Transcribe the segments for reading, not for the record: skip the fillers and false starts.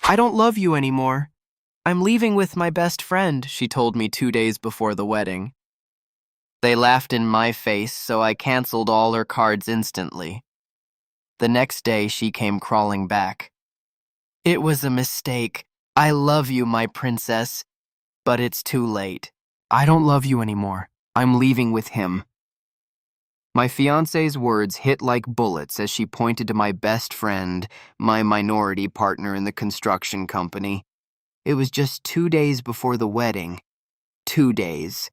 I don't love you anymore. I'm leaving with my best friend, she told me 2 days before the wedding. They laughed in my face, so I canceled all her cards instantly. The next day, she came crawling back. It was a mistake. I love you, my princess. But it's too late. I don't love you anymore. I'm leaving with him. My fiancé's words hit like bullets as she pointed to my best friend, my minority partner in the construction company. It was just 2 days before the wedding. 2 days.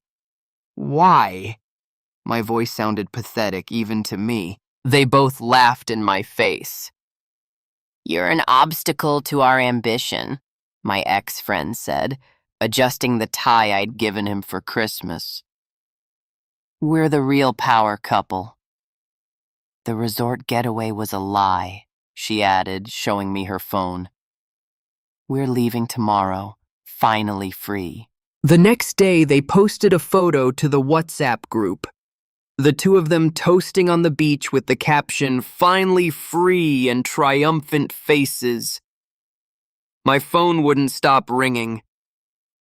Why? My voice sounded pathetic even to me. They both laughed in my face. You're an obstacle to our ambition, my ex-friend said, adjusting the tie I'd given him for Christmas. We're the real power couple. The resort getaway was a lie, she added, showing me her phone. We're leaving tomorrow, finally free. The next day, they posted a photo to the WhatsApp group. The two of them toasting on the beach with the caption, "Finally free," and triumphant faces. My phone wouldn't stop ringing.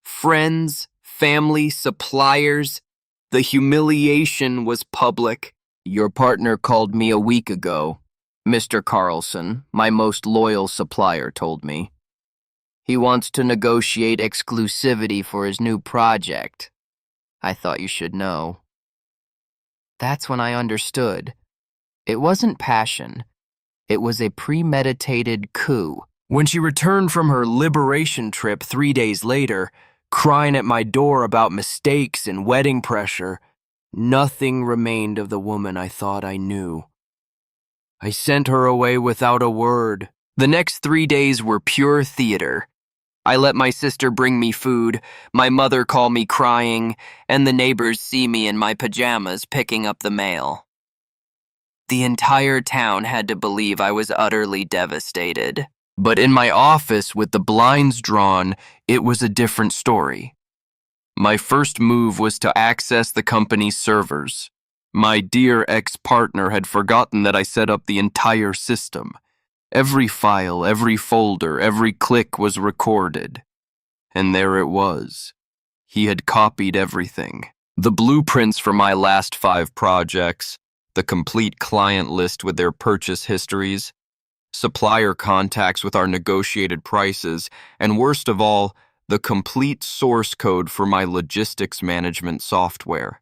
Friends, family, suppliers. The humiliation was public. Your partner called me a week ago, Mr. Carlson, my most loyal supplier, told me. He wants to negotiate exclusivity for his new project. I thought you should know. That's when I understood. It wasn't passion. It was a premeditated coup. When she returned from her liberation trip 3 days later, crying at my door about mistakes and wedding pressure, nothing remained of the woman I thought I knew. I sent her away without a word. The next 3 days were pure theater. I let my sister bring me food, my mother call me crying, and the neighbors see me in my pajamas picking up the mail. The entire town had to believe I was utterly devastated. But in my office with the blinds drawn, it was a different story. My first move was to access the company's servers. My dear ex-partner had forgotten that I set up the entire system. Every file, every folder, every click was recorded. And there it was. He had copied everything. The blueprints for my last 5 projects, the complete client list with their purchase histories, supplier contacts with our negotiated prices, and worst of all, the complete source code for my logistics management software.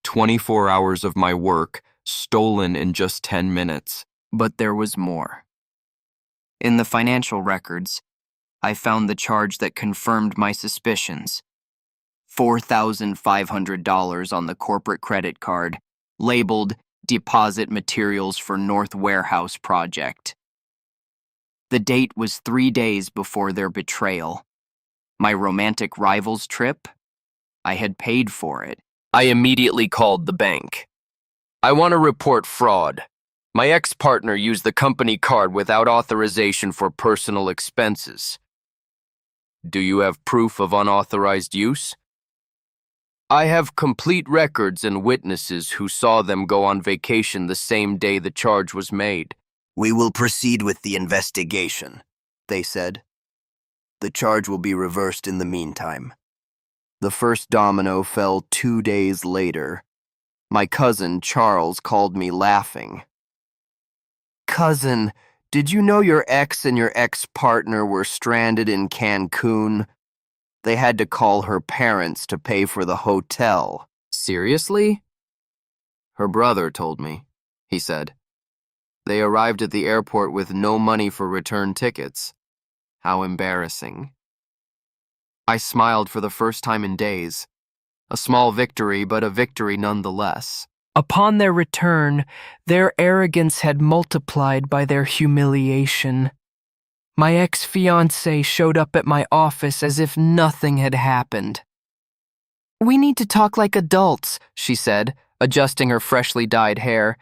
24 hours of my work, stolen in just 10 minutes. But there was more. In the financial records, I found the charge that confirmed my suspicions. $4,500 on the corporate credit card, labeled Deposit Materials for North Warehouse Project. The date was 3 days before their betrayal. My romantic rival's trip? I had paid for it. I immediately called the bank. I want to report fraud. My ex-partner used the company card without authorization for personal expenses. Do you have proof of unauthorized use? I have complete records and witnesses who saw them go on vacation the same day the charge was made. We will proceed with the investigation, they said. The charge will be reversed in the meantime. The first domino fell 2 days later. My cousin, Charles, called me laughing. Cousin, did you know your ex and your ex-partner were stranded in Cancun? They had to call her parents to pay for the hotel. Seriously? Her brother told me, he said. They arrived at the airport with no money for return tickets. How embarrassing. I smiled for the first time in days. A small victory, but a victory nonetheless. Upon their return, their arrogance had multiplied by their humiliation. My ex-fiancé showed up at my office as if nothing had happened. We need to talk like adults, she said, adjusting her freshly dyed hair.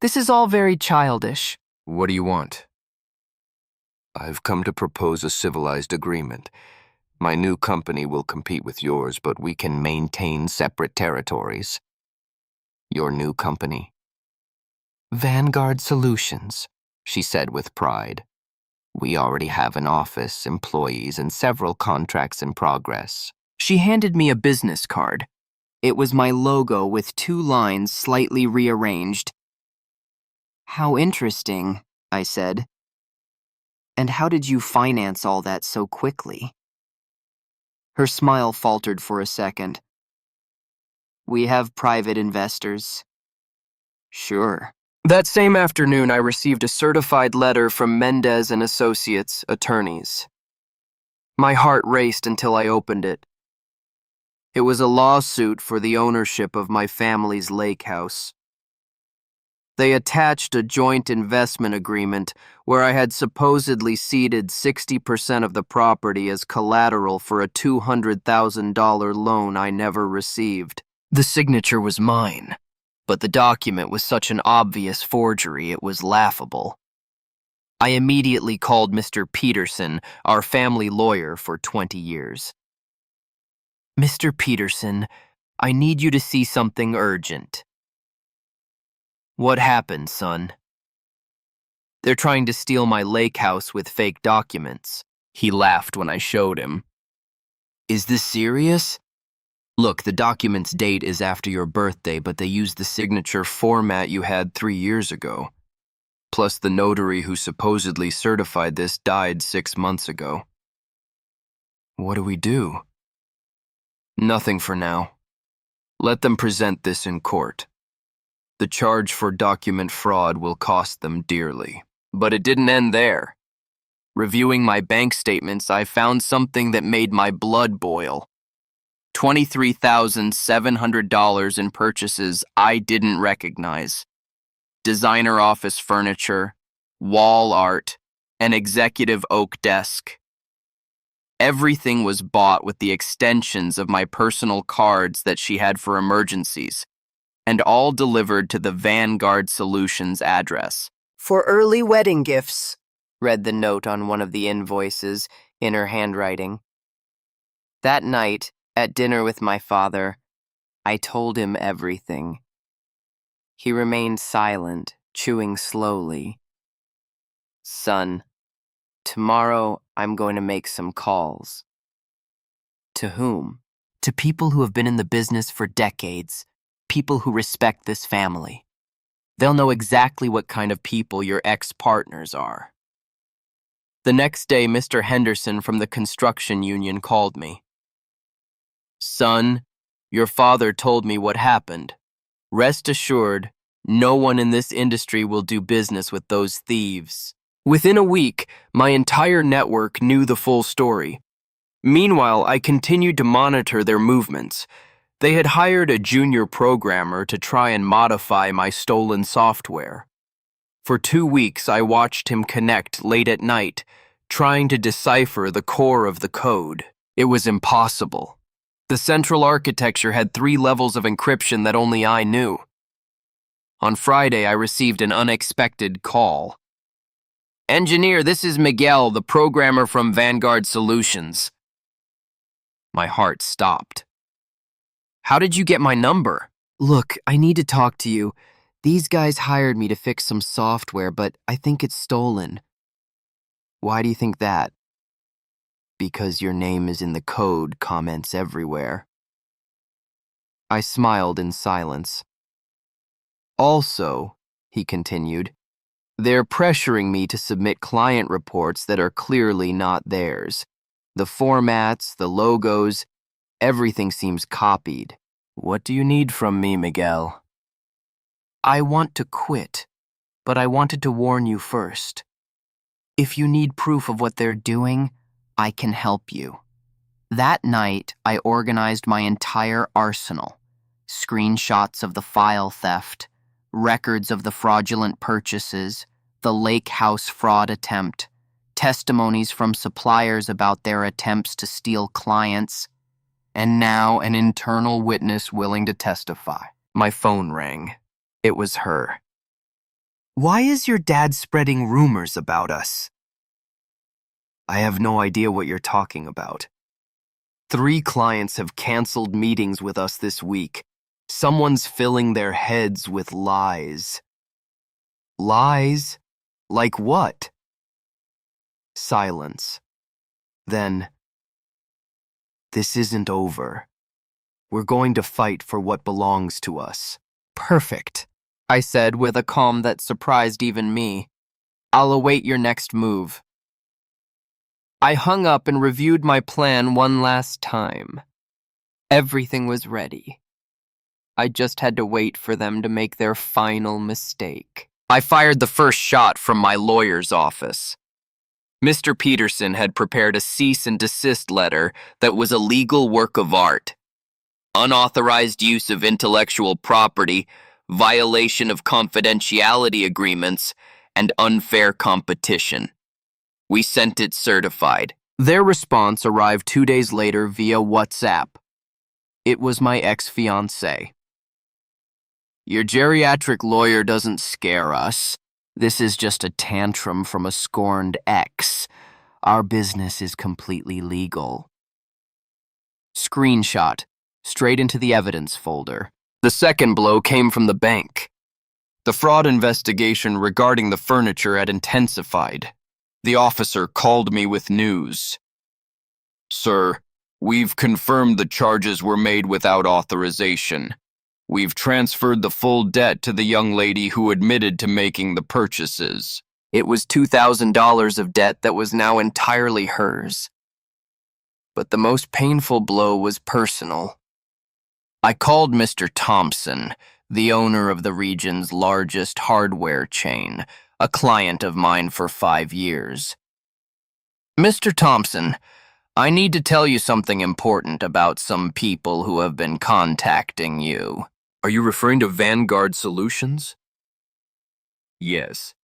This is all very childish. What do you want? I've come to propose a civilized agreement. My new company will compete with yours, but we can maintain separate territories. Your new company? Vanguard Solutions, she said with pride. We already have an office, employees, and several contracts in progress. She handed me a business card. It was my logo with 2 lines slightly rearranged. "How interesting," I said. "And how did you finance all that so quickly?" Her smile faltered for a second. "We have private investors." "Sure." That same afternoon, I received a certified letter from Mendez and Associates, attorneys. My heart raced until I opened it. It was a lawsuit for the ownership of my family's lake house. They attached a joint investment agreement where I had supposedly ceded 60% of the property as collateral for a $200,000 loan I never received. The signature was mine, but the document was such an obvious forgery it was laughable. I immediately called Mr. Peterson, our family lawyer for 20 years. "Mr. Peterson, I need you to see something urgent." "What happened, son?" "They're trying to steal my lake house with fake documents." He laughed when I showed him. "Is this serious?" "Look, the document's date is after your birthday, but they used the signature format you had 3 years ago. Plus, the notary who supposedly certified this died 6 months ago." "What do we do?" "Nothing for now. Let them present this in court. The charge for document fraud will cost them dearly." But it didn't end there. Reviewing my bank statements, I found something that made my blood boil. $23,700 in purchases I didn't recognize. Designer office furniture, wall art, an executive oak desk. Everything was bought with the extensions of my personal cards that she had for emergencies, and all delivered to the Vanguard Solutions address. "For early wedding gifts," read the note on one of the invoices in her handwriting. That night, at dinner with my father, I told him everything. He remained silent, chewing slowly. "Son, tomorrow I'm going to make some calls." "To whom?" "To people who have been in the business for decades, people who respect this family. They'll know exactly what kind of people your ex-partners are." The next day, Mr. Henderson from the construction union called me. "Son, your father told me what happened. Rest assured, no one in this industry will do business with those thieves." Within a week, my entire network knew the full story. Meanwhile, I continued to monitor their movements. They had hired a junior programmer to try and modify my stolen software. For 2 weeks, I watched him connect late at night, trying to decipher the core of the code. It was impossible. The central architecture had 3 levels of encryption that only I knew. On Friday, I received an unexpected call. "Engineer, this is Miguel, the programmer from Vanguard Solutions." My heart stopped. "How did you get my number?" "Look, I need to talk to you. These guys hired me to fix some software, but I think it's stolen." "Why do you think that?" "Because your name is in the code comments everywhere." I smiled in silence. "Also," he continued, "they're pressuring me to submit client reports that are clearly not theirs. The formats, the logos, everything seems copied." "What do you need from me, Miguel?" "I want to quit, but I wanted to warn you first. If you need proof of what they're doing, I can help you." That night, I organized my entire arsenal. Screenshots of the file theft, records of the fraudulent purchases, the lake house fraud attempt, testimonies from suppliers about their attempts to steal clients, and now an internal witness willing to testify. My phone rang. It was her. "Why is your dad spreading rumors about us?" "I have no idea what you're talking about. 3 clients have canceled meetings with us this week. Someone's filling their heads with lies." "Lies? Like what?" Silence. Then, "This isn't over. We're going to fight for what belongs to us." "Perfect," I said with a calm that surprised even me. "I'll await your next move." I hung up and reviewed my plan one last time. Everything was ready. I just had to wait for them to make their final mistake. I fired the first shot from my lawyer's office. Mr. Peterson had prepared a cease and desist letter that was a legal work of art. Unauthorized use of intellectual property, violation of confidentiality agreements, and unfair competition. We sent it certified. Their response arrived 2 days later via WhatsApp. It was my ex-fiancée. "Your geriatric lawyer doesn't scare us. This is just a tantrum from a scorned ex. Our business is completely legal." Screenshot, straight into the evidence folder. The second blow came from the bank. The fraud investigation regarding the furniture had intensified. The officer called me with news. "Sir, we've confirmed the charges were made without authorization. We've transferred the full debt to the young lady who admitted to making the purchases." It was $2,000 of debt that was now entirely hers. But the most painful blow was personal. I called Mr. Thompson, the owner of the region's largest hardware chain, a client of mine for 5 years. "Mr. Thompson, I need to tell you something important about some people who have been contacting you." "Are you referring to Vanguard Solutions?" "Yes.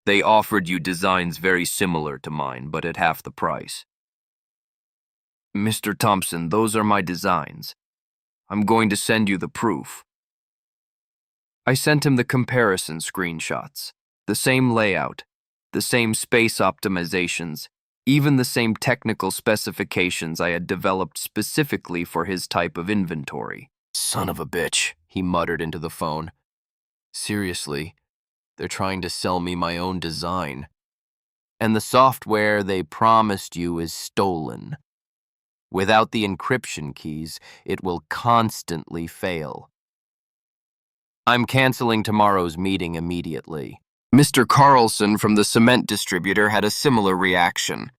They offered you designs very similar to mine, but at half the price." "Mr. Thompson, those are my designs. I'm going to send you the proof." I sent him the comparison screenshots, the same layout, the same space optimizations, even the same technical specifications I had developed specifically for his type of inventory. "Son of a bitch," he muttered into the phone. "Seriously, they're trying to sell me my own design. And the software they promised you is stolen. Without the encryption keys, it will constantly fail. I'm canceling tomorrow's meeting immediately." Mr. Carlson from the cement distributor had a similar reaction.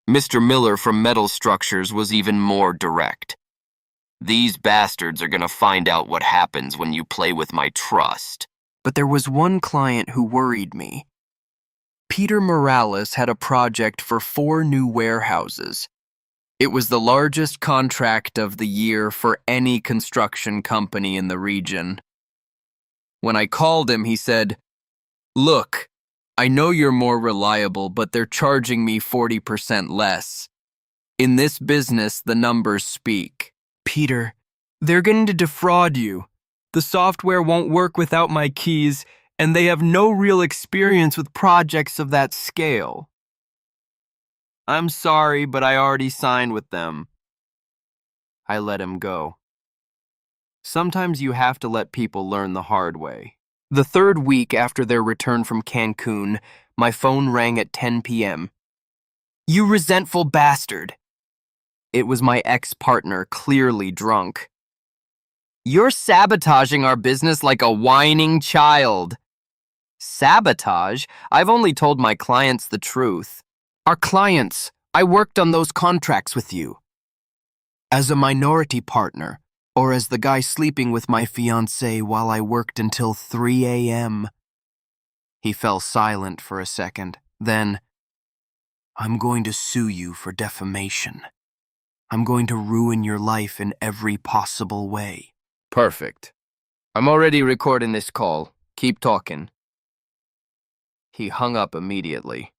Mr. Miller from Metal Structures was even more direct. "These bastards are going to find out what happens when you play with my trust." But there was one client who worried me. Peter Morales had a project for 4 new warehouses. It was the largest contract of the year for any construction company in the region. When I called him, he said, "Look, I know you're more reliable, but they're charging me 40% less. In this business, the numbers speak." "Peter, they're going to defraud you. The software won't work without my keys, and they have no real experience with projects of that scale." "I'm sorry, but I already signed with them." I let him go. Sometimes you have to let people learn the hard way. The 3rd week after their return from Cancun, my phone rang at 10 p.m. "You resentful bastard." It was my ex-partner, clearly drunk. "You're sabotaging our business like a whining child." "Sabotage? I've only told my clients the truth." "Our clients, I worked on those contracts with you. As a minority partner, or as the guy sleeping with my fiancée while I worked until 3 a.m. He fell silent for a second. Then, "I'm going to sue you for defamation. I'm going to ruin your life in every possible way." "Perfect. I'm already recording this call. Keep talking." He hung up immediately.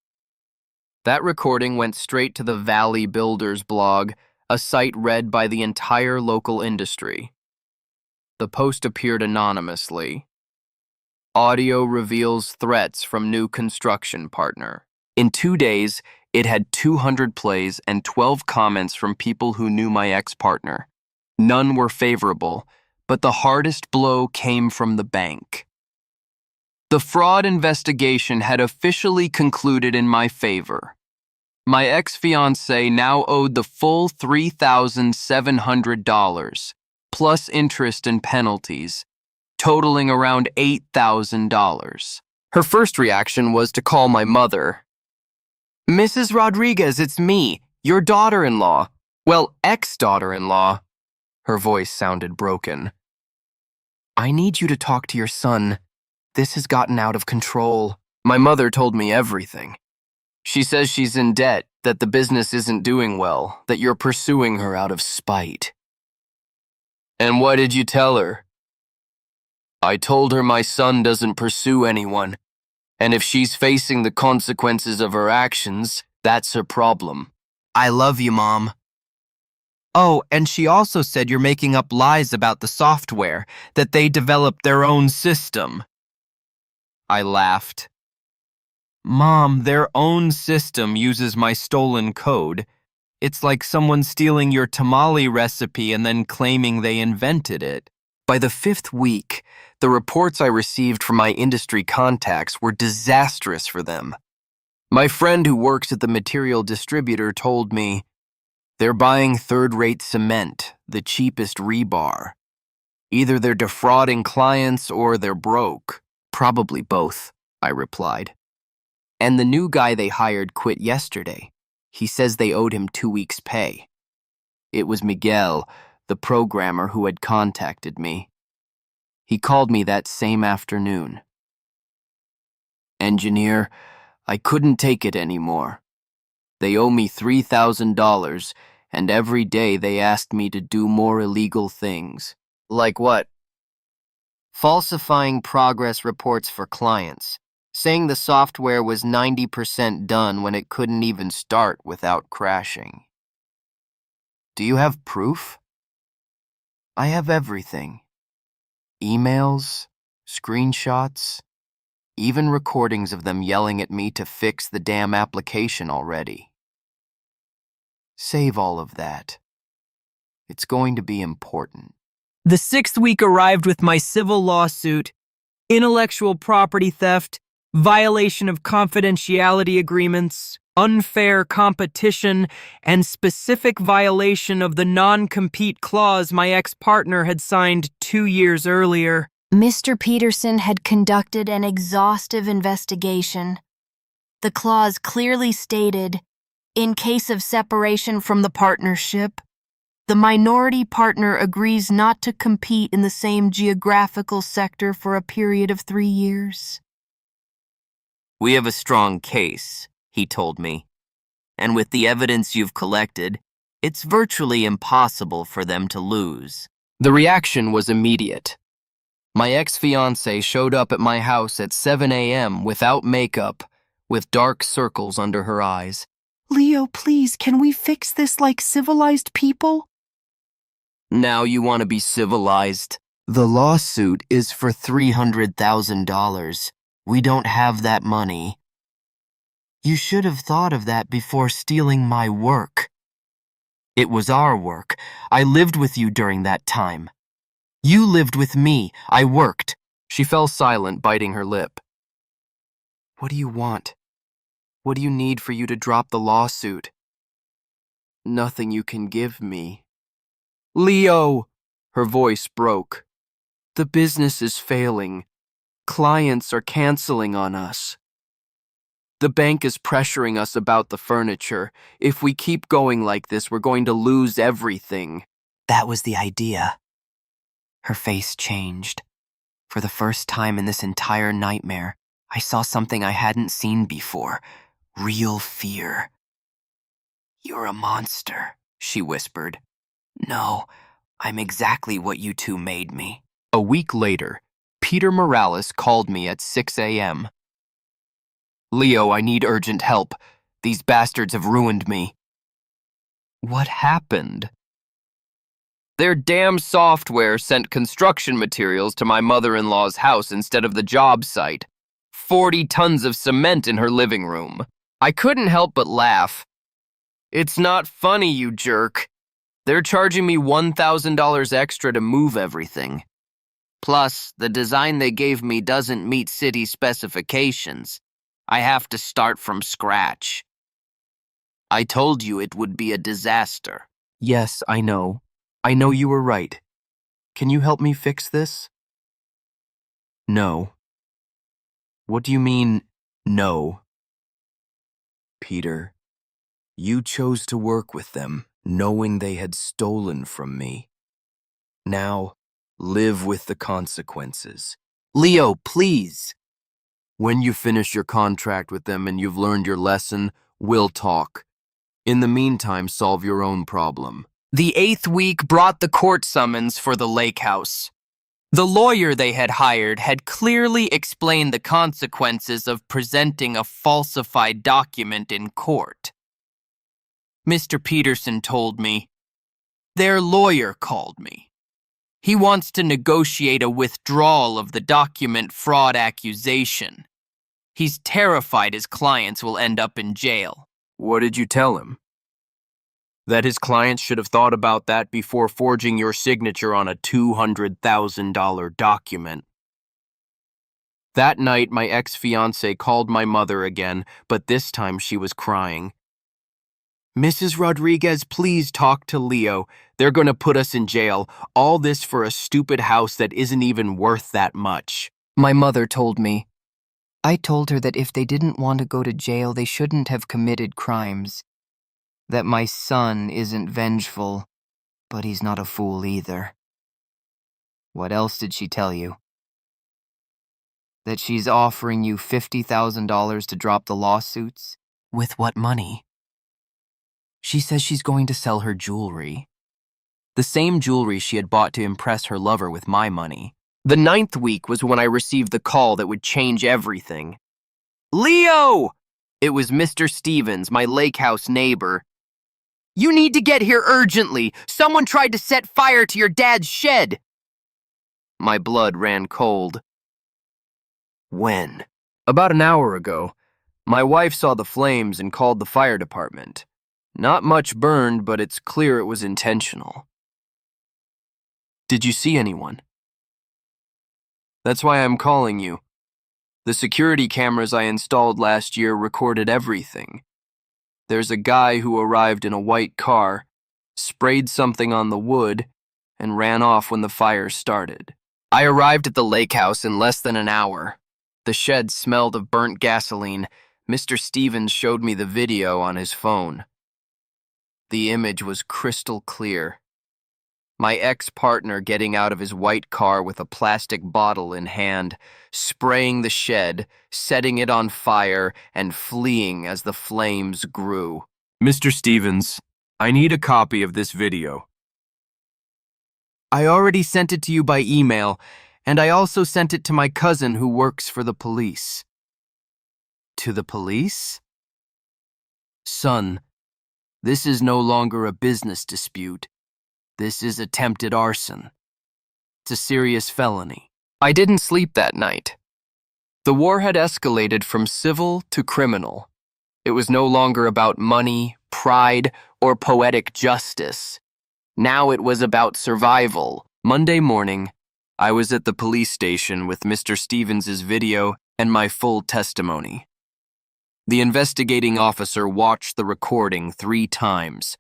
That recording went straight to the Valley Builders blog, a site read by the entire local industry. The post appeared anonymously. "Audio reveals threats from new construction partner." In 2 days, it had 200 plays and 12 comments from people who knew my ex-partner. None were favorable, but the hardest blow came from the bank. The fraud investigation had officially concluded in my favor. My ex-fiancé now owed the full $3,700, plus interest and penalties, totaling around $8,000. Her first reaction was to call my mother. "Mrs. Rodriguez, it's me, your daughter-in-law. Well, ex-daughter-in-law." Her voice sounded broken. "I need you to talk to your son. This has gotten out of control." My mother told me everything. She says she's in debt, that the business isn't doing well, that you're pursuing her out of spite. "And what did you tell her?" "I told her my son doesn't pursue anyone, and if she's facing the consequences of her actions, that's her problem." "I love you, Mom." "Oh, and she also said you're making up lies about the software, that they developed their own system." I laughed. "Mom, their own system uses my stolen code. It's like someone stealing your tamale recipe and then claiming they invented it." By the 5th week, the reports I received from my industry contacts were disastrous for them. My friend who works at the material distributor told me, "They're buying third-rate cement, the cheapest rebar. Either they're defrauding clients or they're broke." "Probably both," I replied. "And the new guy they hired quit yesterday. He says they owed him 2 weeks' pay." It was Miguel, the programmer, who had contacted me. He called me that same afternoon. "Engineer, I couldn't take it anymore. They owe me $3,000, and every day they asked me to do more illegal things." "Like what?" "Falsifying progress reports for clients, saying the software was 90% done when it couldn't even start without crashing." "Do you have proof?" "I have everything. Emails, screenshots, even recordings of them yelling at me to fix the damn application already. Save all of that. It's going to be important." The 6th week arrived with my civil lawsuit, intellectual property theft, violation of confidentiality agreements, unfair competition, and specific violation of the non-compete clause my ex-partner had signed 2 years earlier. Mr. Peterson had conducted an exhaustive investigation. The clause clearly stated, in case of separation from the partnership, the minority partner agrees not to compete in the same geographical sector for a period of 3 years. "We have a strong case," he told me, "and with the evidence you've collected, it's virtually impossible for them to lose." The reaction was immediate. My ex-fiancé showed up at my house at 7 a.m. without makeup, with dark circles under her eyes. "Leo, please, can we fix this like civilized people?" "Now you want to be civilized?" "The lawsuit is for $300,000. We don't have that money." "You should have thought of that before stealing my work." "It was our work. I lived with you during that time. You lived with me. I worked." She fell silent, biting her lip. "What do you want? What do you need for you to drop the lawsuit?" "Nothing you can give me." "Leo!" Her voice broke. "The business is failing. Clients are canceling on us. The bank is pressuring us about the furniture. If we keep going like this, we're going to lose everything." That was the idea. Her face changed. For the first time in this entire nightmare, I saw something I hadn't seen before. Real fear. "You're a monster," she whispered. "No, I'm exactly what you two made me." A week later, Peter Morales called me at 6 a.m. "Leo, I need urgent help. These bastards have ruined me." "What happened?" "Their damn software sent construction materials to my mother-in-law's house instead of the job site. 40 tons of cement in her living room." I couldn't help but laugh. "It's not funny, you jerk. They're charging me $1,000 extra to move everything. Plus, the design they gave me doesn't meet city specifications. I have to start from scratch." I told you it would be a disaster. Yes, I know. I know you were right. Can you help me fix this? No. What do you mean, no? Peter, you chose to work with them, knowing they had stolen from me. Now, live with the consequences. Leo, please. When you finish your contract with them and you've learned your lesson, we'll talk. In the meantime, solve your own problem. The 8th week brought the court summons for the lake house. The lawyer they had hired had clearly explained the consequences of presenting a falsified document in court. Mr. Peterson told me, their lawyer called me. He wants to negotiate a withdrawal of the document fraud accusation. He's terrified his clients will end up in jail. What did you tell him? That his clients should have thought about that before forging your signature on a $200,000 document. That night, my ex-fiancé called my mother again, but this time she was crying. Mrs. Rodriguez, please talk to Leo. They're going to put us in jail. All this for a stupid house that isn't even worth that much. My mother told me. I told her that if they didn't want to go to jail, they shouldn't have committed crimes. That my son isn't vengeful, but he's not a fool either. What else did she tell you? That she's offering you $50,000 to drop the lawsuits? With what money? She says she's going to sell her jewelry. The same jewelry she had bought to impress her lover with my money. The 9th week was when I received the call that would change everything. Leo! It was Mr. Stevens, my lake house neighbor. You need to get here urgently. Someone tried to set fire to your dad's shed. My blood ran cold. When? About an hour ago. My wife saw the flames and called the fire department. Not much burned, but it's clear it was intentional. Did you see anyone? That's why I'm calling you. The security cameras I installed last year recorded everything. There's a guy who arrived in a white car, sprayed something on the wood, and ran off when the fire started. I arrived at the lake house in less than an hour. The shed smelled of burnt gasoline. Mr. Stevens showed me the video on his phone. The image was crystal clear. My ex-partner getting out of his white car with a plastic bottle in hand, spraying the shed, setting it on fire, and fleeing as the flames grew. Mr. Stevens, I need a copy of this video. I already sent it to you by email, and I also sent it to my cousin who works for the police. To the police? Son, this is no longer a business dispute. This is attempted arson. It's a serious felony. I didn't sleep that night. The war had escalated from civil to criminal. It was no longer about money, pride, or poetic justice. Now it was about survival. Monday morning, I was at the police station with Mr. Stevens' video and my full testimony. The investigating officer watched the recording 3 times.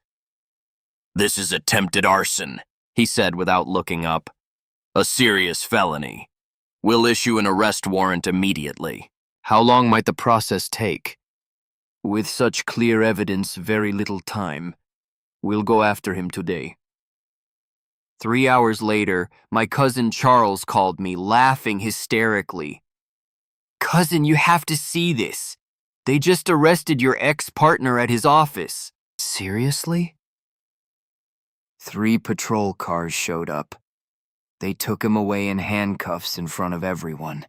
This is attempted arson, he said without looking up. A serious felony. We'll issue an arrest warrant immediately. How long might the process take? With such clear evidence, very little time. We'll go after him today. 3 hours later, my cousin Charles called me, laughing hysterically. Cousin, you have to see this. They just arrested your ex-partner at his office. Seriously? 3 patrol cars showed up. They took him away in handcuffs in front of everyone.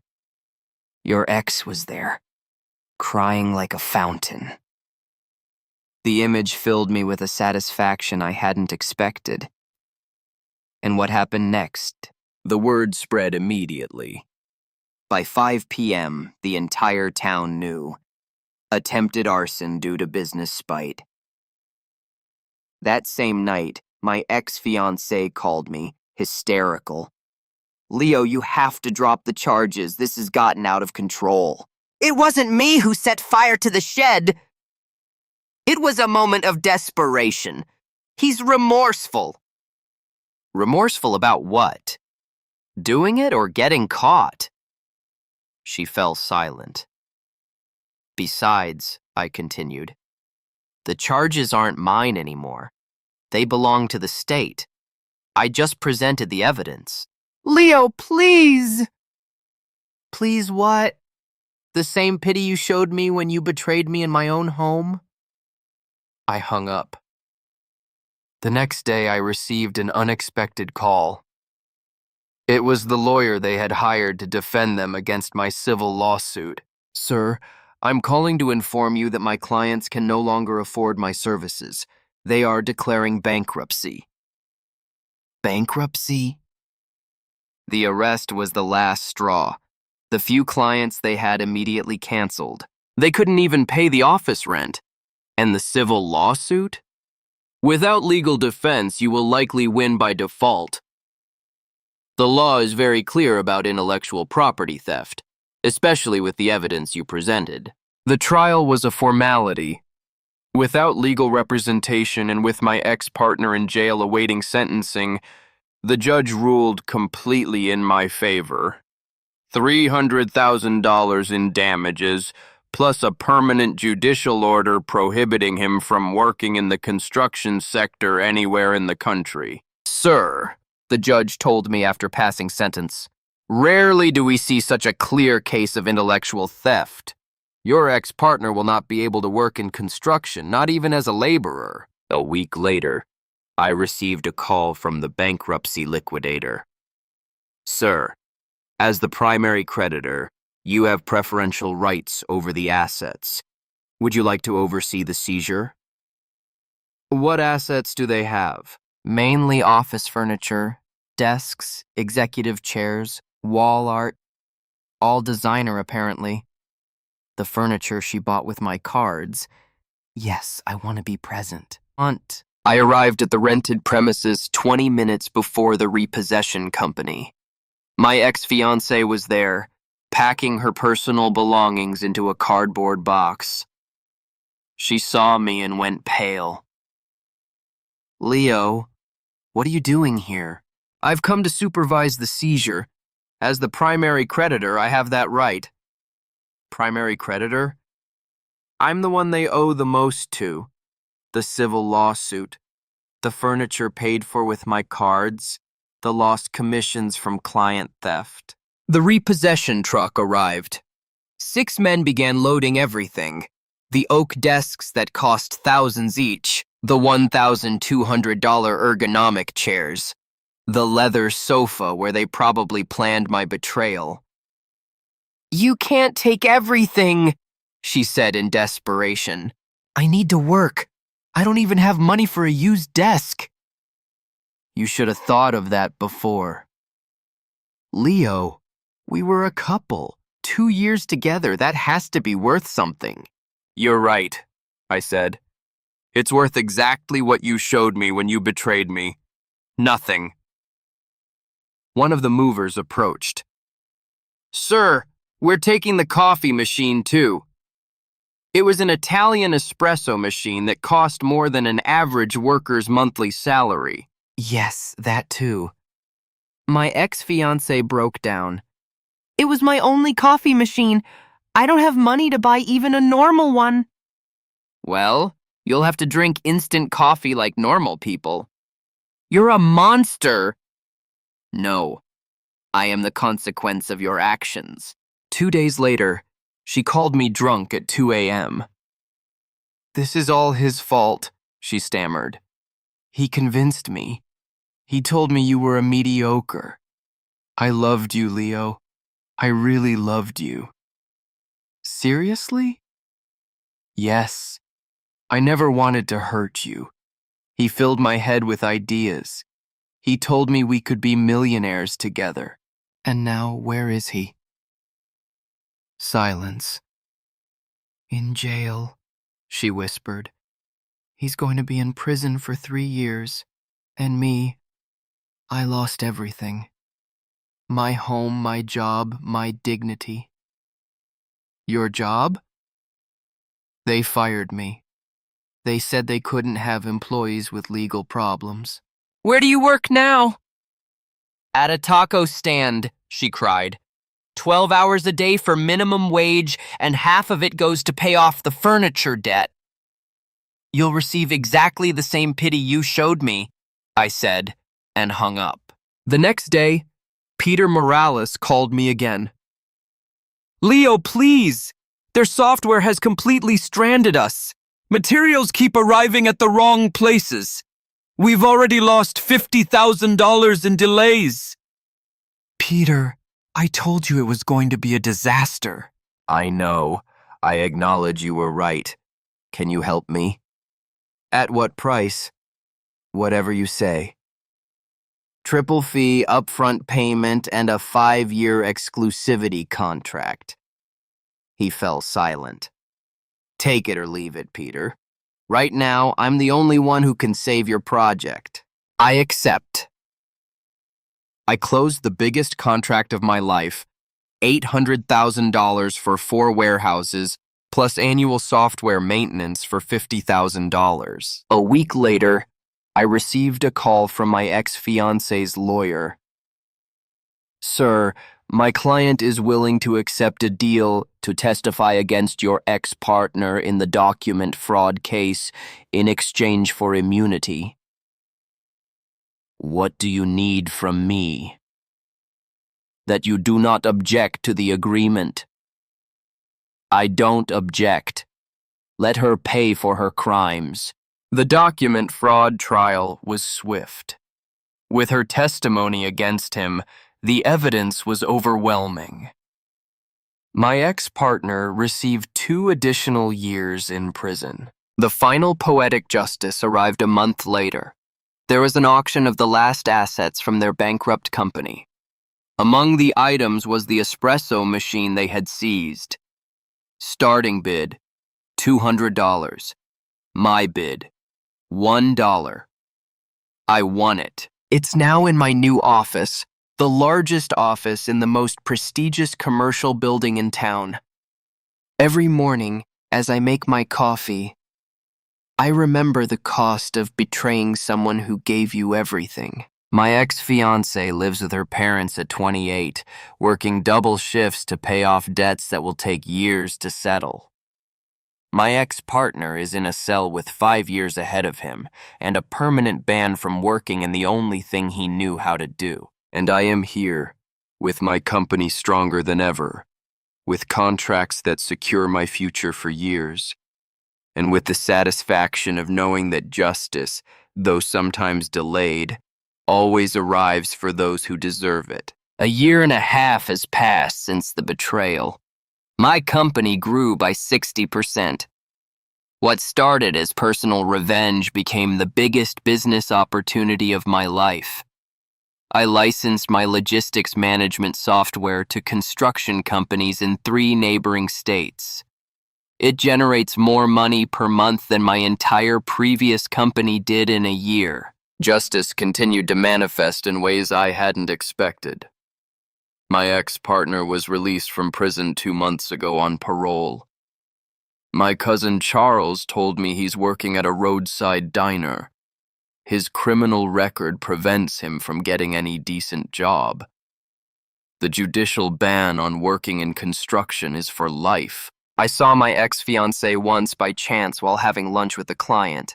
Your ex was there, crying like a fountain. The image filled me with a satisfaction I hadn't expected. And what happened next? The word spread immediately. By 5 p.m., the entire town knew. Attempted arson due to business spite. That same night, my ex-fiancé called me, hysterical. Leo, you have to drop the charges. This has gotten out of control. It wasn't me who set fire to the shed. It was a moment of desperation. He's remorseful. Remorseful about what? Doing it or getting caught? She fell silent. Besides, I continued, the charges aren't mine anymore. They belong to the state. I just presented the evidence. Leo, please! Please what? The same pity you showed me when you betrayed me in my own home? I hung up. The next day, I received an unexpected call. It was the lawyer they had hired to defend them against my civil lawsuit. Sir, I'm calling to inform you that my clients can no longer afford my services. They are declaring bankruptcy. Bankruptcy? The arrest was the last straw. The few clients they had immediately canceled. They couldn't even pay the office rent. And the civil lawsuit? Without legal defense, you will likely win by default. The law is very clear about intellectual property theft, especially with the evidence you presented. The trial was a formality. Without legal representation and with my ex-partner in jail awaiting sentencing, the judge ruled completely in my favor. $300,000 in damages, plus a permanent judicial order prohibiting him from working in the construction sector anywhere in the country. Sir, the judge told me after passing sentence, rarely do we see such a clear case of intellectual theft. Your ex-partner will not be able to work in construction, not even as a laborer. A week later, I received a call from the bankruptcy liquidator. Sir, as the primary creditor, you have preferential rights over the assets. Would you like to oversee the seizure? What assets do they have? Mainly office furniture, desks, executive chairs, wall art, all designer apparently. The furniture she bought with my cards. Yes, I want to be present. I arrived at the rented premises 20 minutes before the repossession company. My ex-fiancée was there, packing her personal belongings into a cardboard box. She saw me and went pale. Leo, what are you doing here? I've come to supervise the seizure. As the primary creditor, I have that right. Primary creditor? I'm the one they owe the most to. The civil lawsuit, the furniture paid for with my cards, the lost commissions from client theft. The repossession truck arrived. 6 men began loading everything. The oak desks that cost thousands each, the $1,200 ergonomic chairs, the leather sofa where they probably planned my betrayal. You can't take everything, she said in desperation. I need to work. I don't even have money for a used desk. You should have thought of that before. Leo, we were a couple. 2 years together, that has to be worth something. You're right, I said. It's worth exactly what you showed me when you betrayed me. Nothing. One of the movers approached. Sir, we're taking the coffee machine too. It was an Italian espresso machine that cost more than an average worker's monthly salary. Yes, that too. My ex-fiancé broke down. It was my only coffee machine. I don't have money to buy even a normal one. Well, you'll have to drink instant coffee like normal people. You're a monster. No, I am the consequence of your actions. 2 days later, she called me drunk at 2 a.m. This is all his fault, she stammered. He convinced me. He told me you were a mediocre. I loved you, Leo. I really loved you. Seriously? Yes. I never wanted to hurt you. He filled my head with ideas. He told me we could be millionaires together. And now, where is he? Silence. In jail, she whispered. He's going to be in prison for 3 years. And me, I lost everything. My home, my job, my dignity. Your job? They fired me. They said they couldn't have employees with legal problems. Where do you work now? At a taco stand, she cried. 12 hours a day for minimum wage, and half of it goes to pay off the furniture debt. You'll receive exactly the same pity you showed me, I said, and hung up. The next day, Peter Morales called me again. Leo, please! Their software has completely stranded us. Materials keep arriving at the wrong places. We've already lost $50,000 in delays. Peter, I told you it was going to be a disaster. I know. I acknowledge you were right. Can you help me? At what price? Whatever you say. Triple fee, upfront payment, and a 5-year exclusivity contract. He fell silent. Take it or leave it, Peter. Right now, I'm the only one who can save your project. I accept. I closed the biggest contract of my life, $800,000 for 4 warehouses, plus annual software maintenance for $50,000. A week later, I received a call from my ex-fiance's lawyer. Sir, my client is willing to accept a deal to testify against your ex-partner in the document fraud case in exchange for immunity. What do you need from me? That you do not object to the agreement. I don't object. Let her pay for her crimes. The document fraud trial was swift. With her testimony against him, the evidence was overwhelming. My ex-partner received 2 additional years in prison. The final poetic justice arrived a month later. There was an auction of the last assets from their bankrupt company. Among the items was the espresso machine they had seized. Starting bid, $200. My bid, $1. I won it. It's now in my new office, the largest office in the most prestigious commercial building in town. Every morning, as I make my coffee, I remember the cost of betraying someone who gave you everything. My ex-fiancée lives with her parents at 28, working double shifts to pay off debts that will take years to settle. My ex-partner is in a cell with 5 years ahead of him and a permanent ban from working in the only thing he knew how to do. And I am here, with my company stronger than ever, with contracts that secure my future for years, and with the satisfaction of knowing that justice, though sometimes delayed, always arrives for those who deserve it. A year and a half has passed since the betrayal. My company grew by 60%. What started as personal revenge became the biggest business opportunity of my life. I licensed my logistics management software to construction companies in 3 neighboring states. It generates more money per month than my entire previous company did in a year. Justice continued to manifest in ways I hadn't expected. My ex-partner was released from prison 2 months ago on parole. My cousin Charles told me he's working at a roadside diner. His criminal record prevents him from getting any decent job. The judicial ban on working in construction is for life. I saw my ex-fiancée once by chance while having lunch with a client.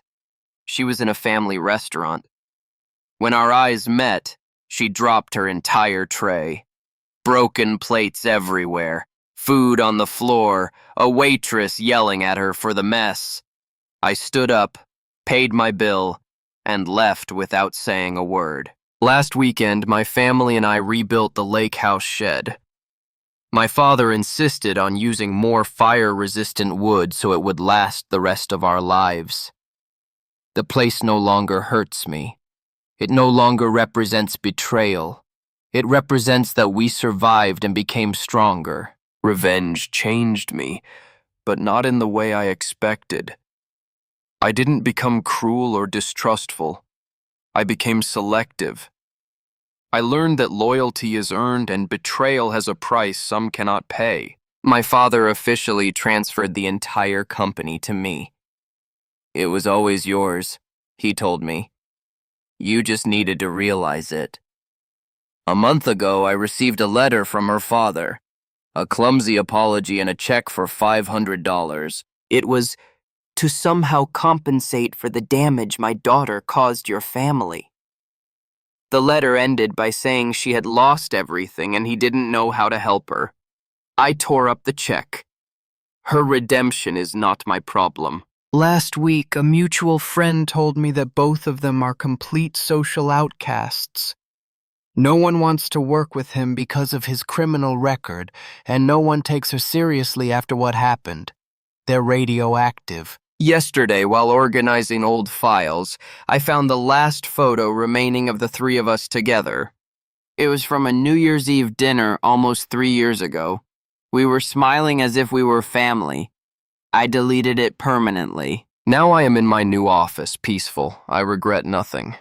She was in a family restaurant. When our eyes met, she dropped her entire tray. Broken plates everywhere, food on the floor, a waitress yelling at her for the mess. I stood up, paid my bill, and left without saying a word. Last weekend, my family and I rebuilt the lake house shed. My father insisted on using more fire-resistant wood so it would last the rest of our lives. The place no longer hurts me. It no longer represents betrayal. It represents that we survived and became stronger. Revenge changed me, but not in the way I expected. I didn't become cruel or distrustful. I became selective. I learned that loyalty is earned and betrayal has a price some cannot pay. My father officially transferred the entire company to me. It was always yours, he told me. You just needed to realize it. A month ago, I received a letter from her father. A clumsy apology and a check for $500. It was to somehow compensate for the damage my daughter caused your family. The letter ended by saying she had lost everything and he didn't know how to help her. I tore up the check. Her redemption is not my problem. Last week, a mutual friend told me that both of them are complete social outcasts. No one wants to work with him because of his criminal record, and no one takes her seriously after what happened. They're radioactive. Yesterday, while organizing old files, I found the last photo remaining of the three of us together. It was from a New Year's Eve dinner almost 3 years ago. We were smiling as if we were family. I deleted it permanently. Now I am in my new office, peaceful. I regret nothing.